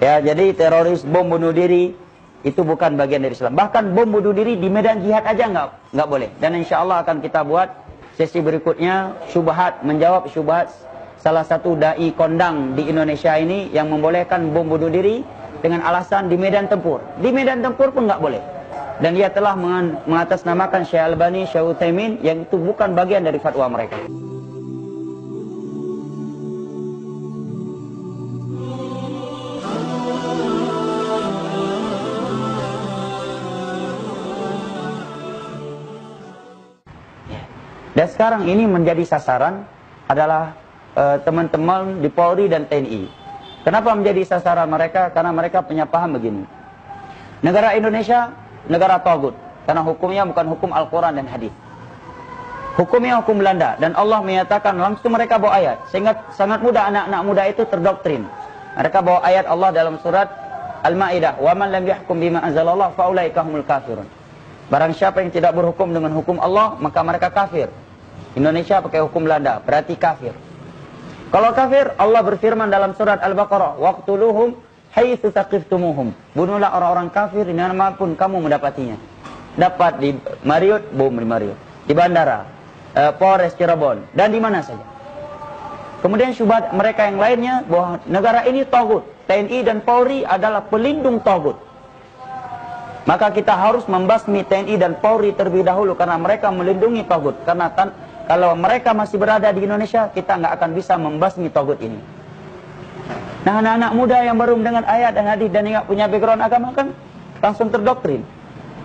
Ya, jadi teroris, bom bunuh diri itu bukan bagian dari Islam. Bahkan bom bunuh diri di medan jihad aja nggak boleh. Dan insya Allah akan kita buat sesi berikutnya syubhat, menjawab syubhat salah satu dai kondang di Indonesia ini yang membolehkan bom bunuh diri dengan alasan di medan tempur. Di medan tempur pun nggak boleh. Dan dia telah mengatasnamakan Syekh Albani, Syekh Utsaimin yang itu bukan bagian dari fatwa mereka. Dan sekarang ini menjadi sasaran adalah teman-teman di Polri dan TNI. Kenapa menjadi sasaran mereka? Karena mereka punya paham begini. Negara Indonesia, negara tagut. Karena hukumnya bukan hukum Al-Quran dan hadis. Hukumnya hukum Belanda. Dan Allah menyatakan langsung mereka bawa ayat. Sehingga sangat mudah anak-anak muda itu terdoktrin. Mereka bawa ayat Allah dalam surat Al-Ma'idah. وَمَنْ لَمْ يَحْكُمْ بِمَا أَنزَلَ اللَّهُ فَأُولَئِكَ هُمُ الْكَافِرُونَ. Barang siapa yang tidak berhukum dengan hukum Allah, maka mereka kafir. Indonesia pakai hukum Belanda, berarti kafir. Kalau kafir, Allah berfirman dalam surat Al-Baqarah, waqtuluhum haitsu taqiftumuhum. Bunuhlah orang-orang kafir dimanapun kamu mendapatinya. Dapat di Mariot, bom di Mariot. Di bandara, Polres Cirebon, dan di mana saja. Kemudian syubhat mereka yang lainnya bahwa negara ini tagut. TNI dan Polri adalah pelindung tagut. Maka kita harus membasmi TNI dan Polri terlebih dahulu karena mereka melindungi tagut. Karena kalau mereka masih berada di Indonesia, kita nggak akan bisa membasmi tagut ini. Nah, anak-anak muda yang baru mendengar ayat dan hadis dan nggak punya background agama kan langsung terdoktrin.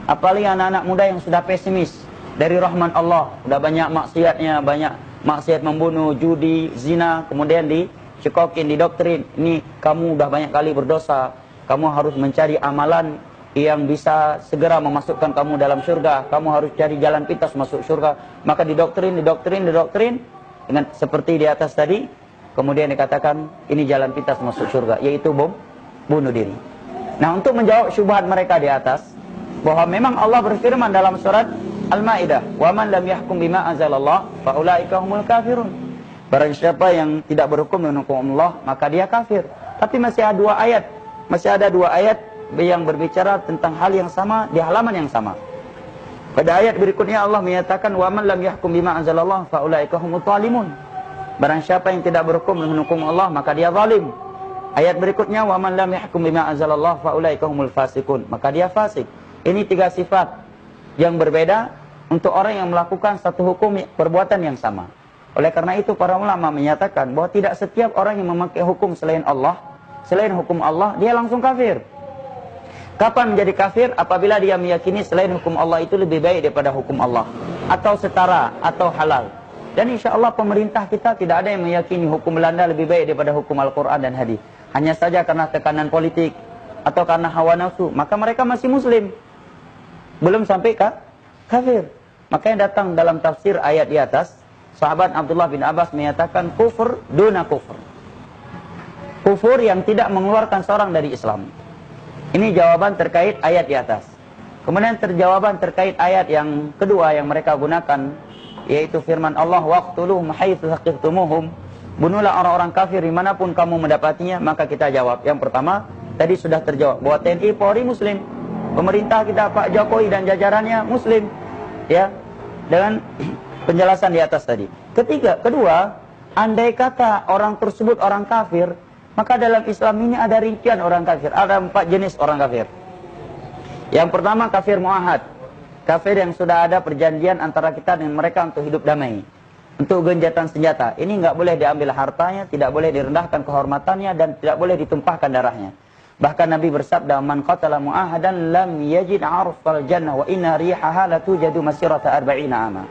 Apalagi anak-anak muda yang sudah pesimis dari rahman Allah, sudah banyak maksiatnya, banyak maksiat membunuh, judi, zina, kemudian dicekokin, didoktrin. Ini kamu udah banyak kali berdosa, kamu harus mencari amalan yang bisa segera memasukkan kamu dalam surga. Kamu harus cari jalan pintas masuk surga. Maka didoktrin dengan seperti di atas tadi. Kemudian dikatakan ini jalan pintas masuk surga, yaitu bom bunuh diri. Nah, untuk menjawab syubhat mereka di atas, bahwa memang Allah berfirman dalam surat Al-Ma'idah, "Wa man lam yahkum bima anzalallah fa ulaika humul kafirun." Barang siapa yang tidak berhukum dengan hukum Allah, maka dia kafir. Tapi masih ada dua ayat yang berbicara tentang hal yang sama di halaman yang sama. Pada ayat berikutnya Allah menyatakan wa man lam yahkum bima anzalallah fa ulaika humut zalimun. Barang siapa yang tidak berhukum dengan hukum Allah maka dia zalim. Ayat berikutnya wa man lam yahkum bima anzalallah fa ulaika humul fasiqun, maka dia fasik. Ini tiga sifat yang berbeda untuk orang yang melakukan satu hukum perbuatan yang sama. Oleh karena itu para ulama menyatakan bahwa tidak setiap orang yang memakai hukum selain hukum Allah dia langsung kafir. Kapan menjadi kafir? Apabila dia meyakini selain hukum Allah itu lebih baik daripada hukum Allah, atau setara, atau halal. Dan insya Allah pemerintah kita tidak ada yang meyakini hukum Belanda lebih baik daripada hukum Al-Quran dan hadis. Hanya saja karena tekanan politik atau karena hawa nafsu, maka mereka masih muslim, belum sampai kafir. Makanya datang dalam tafsir ayat di atas, sahabat Abdullah bin Abbas menyatakan kufur duna kufur, kufur yang tidak mengeluarkan seorang dari Islam. Ini jawaban terkait ayat di atas. Kemudian jawaban terkait ayat yang kedua yang mereka gunakan, yaitu firman Allah, waqtuluhum haitsu saqiftumuhum. Bunuhlah orang-orang kafir dimanapun kamu mendapatinya. Maka kita jawab. Yang pertama, tadi sudah terjawab bahwa TNI Polri muslim. Pemerintah kita Pak Jokowi dan jajarannya muslim. Ya, dengan penjelasan di atas tadi. Kedua, andai kata orang tersebut orang kafir, maka dalam Islam ini ada rincian orang kafir. Ada 4 jenis orang kafir. Yang pertama kafir muahad. Kafir yang sudah ada perjanjian antara kita dengan mereka untuk hidup damai. Untuk genjatan senjata. Ini nggak boleh diambil hartanya, tidak boleh direndahkan kehormatannya, dan tidak boleh ditumpahkan darahnya. Bahkan Nabi bersabda, man qatala muahadan lam yajid arfal jannah wa inna rihaha la tujadu masirata 40 ama.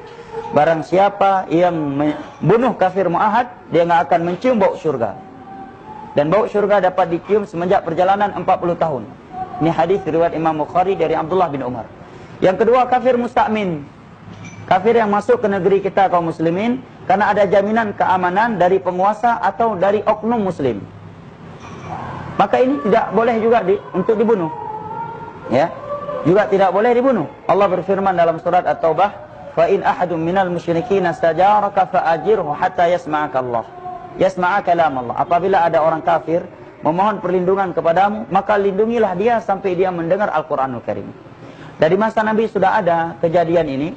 Barang siapa yang membunuh kafir muahad, dia nggak akan mencium bau surga. Dan bau surga dapat dicium semenjak perjalanan 40 tahun. Ini hadis riwayat Imam Bukhari dari Abdullah bin Umar. Yang kedua kafir musta'min. Kafir yang masuk ke negeri kita kaum muslimin karena ada jaminan keamanan dari penguasa atau dari oknum muslim. Maka ini tidak boleh juga untuk dibunuh. Ya. Juga tidak boleh dibunuh. Allah berfirman dalam surat At-Taubah, "Fa in ahadun minal musyrikin istajaraka fa'ajirhu hatta yasma'a kalam Allah." Apabila ada orang kafir memohon perlindungan kepadamu, maka lindungilah dia sampai dia mendengar Al-Quranul Karim. Dari masa Nabi sudah ada kejadian ini.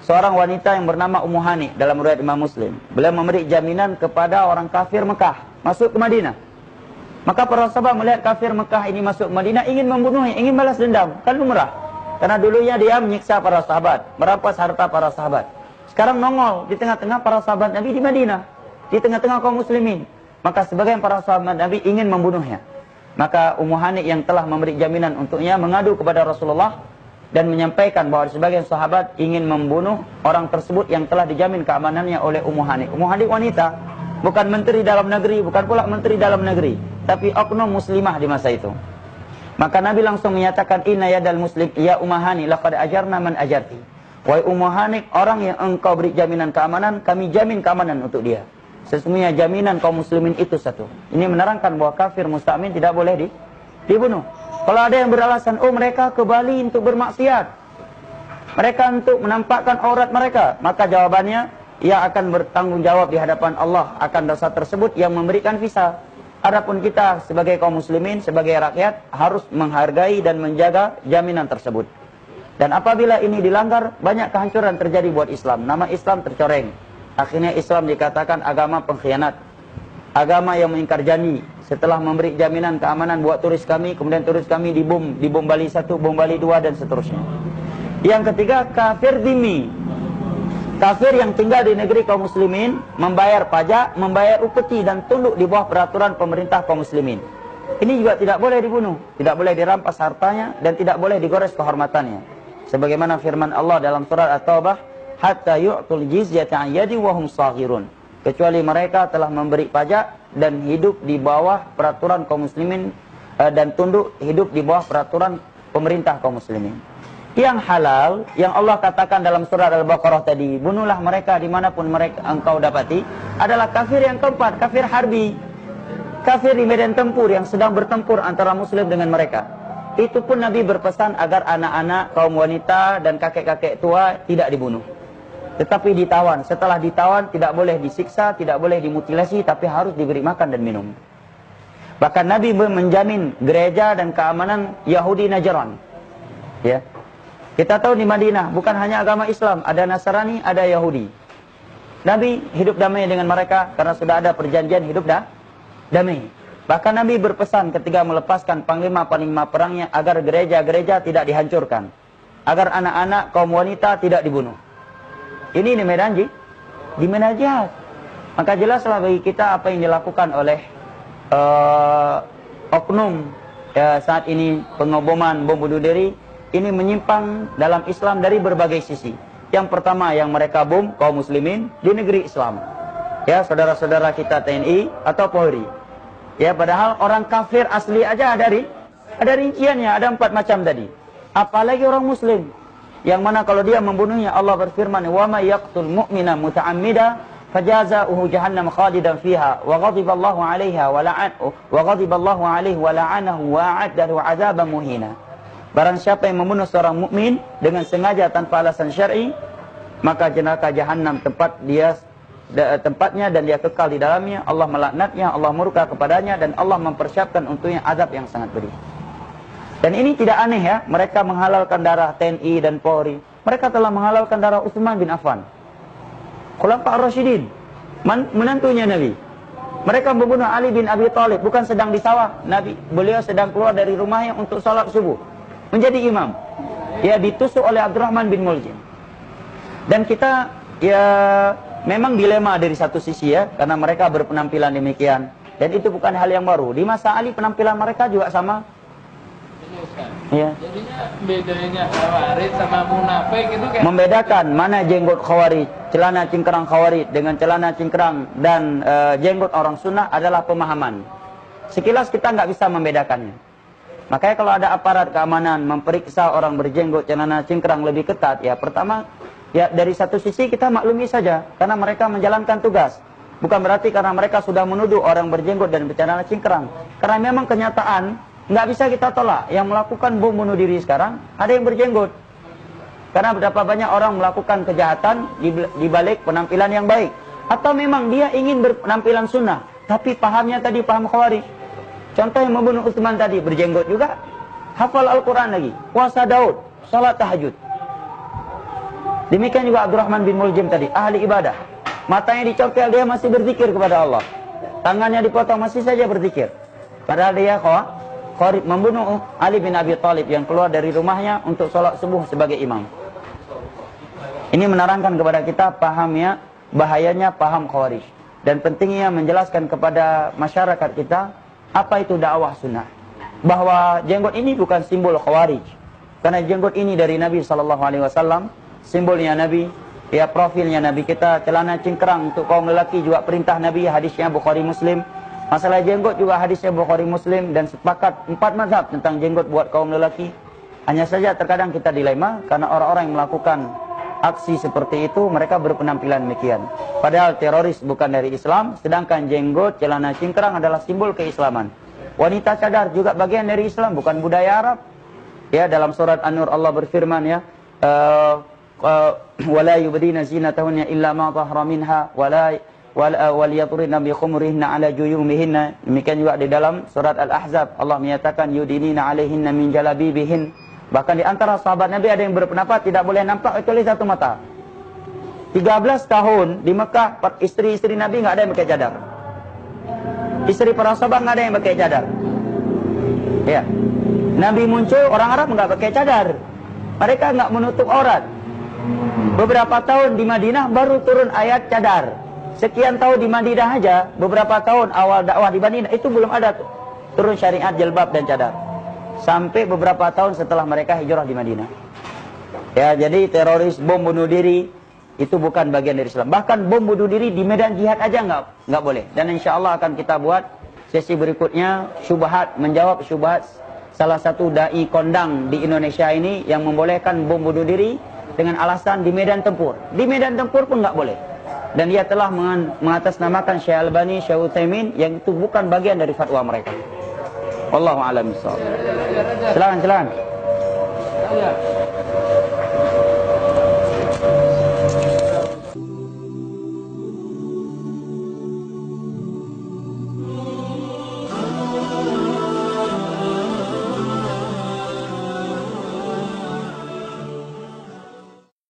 Seorang wanita yang bernama Ummu Hani dalam riwayat Imam Muslim. Beliau memberi jaminan kepada orang kafir Mekah masuk ke Madinah. Maka para sahabat melihat kafir Mekah ini masuk ke Madinah, ingin membunuhnya, ingin balas dendam. Kan lumrah. Karena dulunya dia menyiksa para sahabat, merampas harta para sahabat. Sekarang nongol di tengah-tengah para sahabat Nabi di Madinah, di tengah-tengah kaum muslimin. Maka sebagian para sahabat Nabi ingin membunuhnya. Maka Ummu Hani yang telah memberi jaminan untuknya mengadu kepada Rasulullah dan menyampaikan bahwa sebagian sahabat ingin membunuh orang tersebut yang telah dijamin keamanannya oleh Ummu Hani. Ummu Hani wanita, bukan menteri dalam negeri, bukan pula menteri dalam negeri, tapi oknum muslimah di masa itu. Maka Nabi langsung menyatakan, inna yadal muslim ya Ummu Hani laqad ajarna man ajarti. Wahai Ummu Hani, orang yang engkau beri jaminan keamanan, kami jamin keamanan untuk dia. Sesungguhnya jaminan kaum muslimin itu satu. Ini menerangkan bahwa kafir musta'min tidak boleh dibunuh. Kalau ada yang beralasan, oh mereka ke Bali untuk bermaksiat, mereka untuk menampakkan aurat mereka, maka jawabannya, ia akan bertanggung jawab di hadapan Allah akan dosa tersebut yang memberikan visa. Adapun kita sebagai kaum muslimin, sebagai rakyat, harus menghargai dan menjaga jaminan tersebut. Dan apabila ini dilanggar, banyak kehancuran terjadi buat Islam. Nama Islam tercoreng. Akhirnya Islam dikatakan agama pengkhianat, agama yang mengingkar janji. Setelah memberi jaminan keamanan buat turis kami, kemudian turis kami dibom Bali 1, bom Bali 2, dan seterusnya. Yang ketiga, kafir dhimmi. Kafir yang tinggal di negeri kaum muslimin, membayar pajak, membayar upeti, dan tunduk di bawah peraturan pemerintah kaum muslimin. Ini juga tidak boleh dibunuh, tidak boleh dirampas hartanya, dan tidak boleh digores kehormatannya. Sebagaimana firman Allah dalam surat At-Taubah, hatta yu'tul jizyata 'an yadi wa hum shaghirun. Kecuali mereka telah memberi pajak dan hidup di bawah peraturan kaum muslimin dan tunduk hidup di bawah peraturan pemerintah kaum muslimin. Yang halal, yang Allah katakan dalam surat Al-Baqarah tadi, bunuhlah mereka dimanapun mereka engkau dapati, adalah kafir yang keempat, kafir harbi. Kafir di medan tempur yang sedang bertempur antara muslim dengan mereka. Itu pun Nabi berpesan agar anak-anak, kaum wanita, dan kakek-kakek tua tidak dibunuh. Tetapi ditawan. Setelah ditawan tidak boleh disiksa, tidak boleh dimutilasi, tapi harus diberi makan dan minum. Bahkan Nabi menjamin gereja dan keamanan Yahudi Najran. Ya. Kita tahu di Madinah bukan hanya agama Islam, ada Nasrani, ada Yahudi. Nabi hidup damai dengan mereka karena sudah ada perjanjian hidup damai. Bahkan Nabi berpesan ketika melepaskan panglima-panglima perangnya agar gereja-gereja tidak dihancurkan, agar anak-anak kaum wanita tidak dibunuh. Ini di medan jihad. Maka jelaslah bagi kita apa yang dilakukan oleh oknum saat ini, pengoboman, bom bunuh diri, ini menyimpang dalam Islam dari berbagai sisi. Yang pertama, yang mereka bom kaum muslimin di negeri Islam. Ya, saudara-saudara kita TNI atau Polri. Ya, padahal orang kafir asli aja ada rinciannya, ada 4 macam tadi. Apalagi orang muslim. Yang mana kalau dia membunuhnya, Allah berfirman, "Wa may yaqtul mu'mina muta'ammida fajazaohu jahannam khalidan fiha wa ghadiballahu 'alaiha wa la'anahu wa a'adda lahu 'adzaban muhina." Barang siapa yang membunuh seorang mukmin dengan sengaja tanpa alasan syar'i, maka neraka jahanam tempatnya dan dia kekal di dalamnya. Allah melaknatnya, Allah murka kepadanya, dan Allah mempersiapkan untuknya azab yang sangat pedih. Dan ini tidak aneh ya, mereka menghalalkan darah TNI dan Polri. Mereka telah menghalalkan darah Utsman bin Affan, Khulafa ar-Rasyidin, menantunya Nabi. Mereka membunuh Ali bin Abi Thalib, bukan sedang di sawah. Beliau sedang keluar dari rumahnya untuk salat subuh, menjadi imam. Ya, ditusuk oleh Abdurrahman bin Muljim. Dan kita ya memang dilema dari satu sisi ya, karena mereka berpenampilan demikian. Dan itu bukan hal yang baru. Di masa Ali penampilan mereka juga sama. Ya. Jadinya bedanya Khawarij sama munafik itu kayak membedakan mana jenggot Khawarij, celana cingkrang Khawarij dengan celana cingkrang dan jenggot orang sunnah adalah pemahaman. Sekilas kita nggak bisa membedakannya. Makanya kalau ada aparat keamanan memperiksa orang berjenggot celana cingkrang lebih ketat, ya pertama ya dari satu sisi kita maklumi saja karena mereka menjalankan tugas. Bukan berarti karena mereka sudah menuduh orang berjenggot dan bercelana cingkrang. Karena memang kenyataan nggak bisa kita tolak. Yang melakukan bom bunuh diri sekarang ada yang berjenggot. Karena berapa banyak orang melakukan kejahatan di balik penampilan yang baik. Atau memang dia ingin berpenampilan sunnah, tapi pahamnya tadi paham Khawarij. Contoh yang membunuh Utsman tadi berjenggot juga, hafal Al-Quran lagi, puasa Daud, salat tahajud. Demikian juga Abdurrahman bin Muljim tadi, ahli ibadah. Matanya dicopel, dia masih berzikir kepada Allah. Tangannya dipotong, masih saja berzikir. Padahal dia kharib membunuh Ali bin Abi Thalib yang keluar dari rumahnya untuk sholat subuh sebagai imam. Ini menerangkan kepada kita pahamnya, bahayanya paham Khawarij. Dan pentingnya menjelaskan kepada masyarakat kita apa itu dakwah sunnah. Bahwa jenggot ini bukan simbol Khawarij. Karena jenggot ini dari Nabi SAW, simbolnya Nabi, ya profilnya Nabi kita, celana cingkrang untuk kaum lelaki juga perintah Nabi, hadisnya Bukhari Muslim. Masalah jenggot juga hadisnya Bukhari Muslim, dan sepakat 4 mazhab tentang jenggot buat kaum lelaki. Hanya saja terkadang kita dilema karena orang-orang yang melakukan aksi seperti itu mereka berpenampilan demikian. Padahal teroris bukan dari Islam, sedangkan jenggot, celana cingkrang adalah simbol keislaman. Wanita cadar juga bagian dari Islam, bukan budaya Arab. Ya, dalam surat An-Nur Allah berfirman ya, wala yubdina zinatahunna illa ma dhahara minha waliyadribna bi khumurihinna ala juyumihinna. Demikian juga di dalam surat Al-Ahzab Allah menyatakan yudinina alaihinna min jalabibihin. Bahkan di antara sahabat Nabi ada yang berpendapat tidak boleh nampak kecuali satu mata. 13 tahun di Mekah istri-istri Nabi enggak ada yang pakai cadar. Istri para sahabat enggak ada yang pakai cadar. Ya. Nabi muncul, orang Arab enggak pakai cadar. Mereka enggak menutup aurat. Beberapa tahun di Madinah baru turun ayat cadar. Sekian tahun di Madinah aja, beberapa tahun awal dakwah di Madinah itu belum ada turun syariat jilbab dan cadar. Sampai beberapa tahun setelah mereka hijrah di Madinah. Ya, jadi teroris bom bunuh diri itu bukan bagian dari Islam. Bahkan bom bunuh diri di medan jihad aja nggak boleh. Dan insya Allah akan kita buat sesi berikutnya syubhat, menjawab syubhat salah satu dai kondang di Indonesia ini yang membolehkan bom bunuh diri dengan alasan di medan tempur. Di medan tempur pun nggak boleh. Dan dia telah mengatasnamakan Syekh Albani, Syekh Utsaimin yang itu bukan bagian dari fatwa mereka. Wallahu a'lam bishawab. Silakan.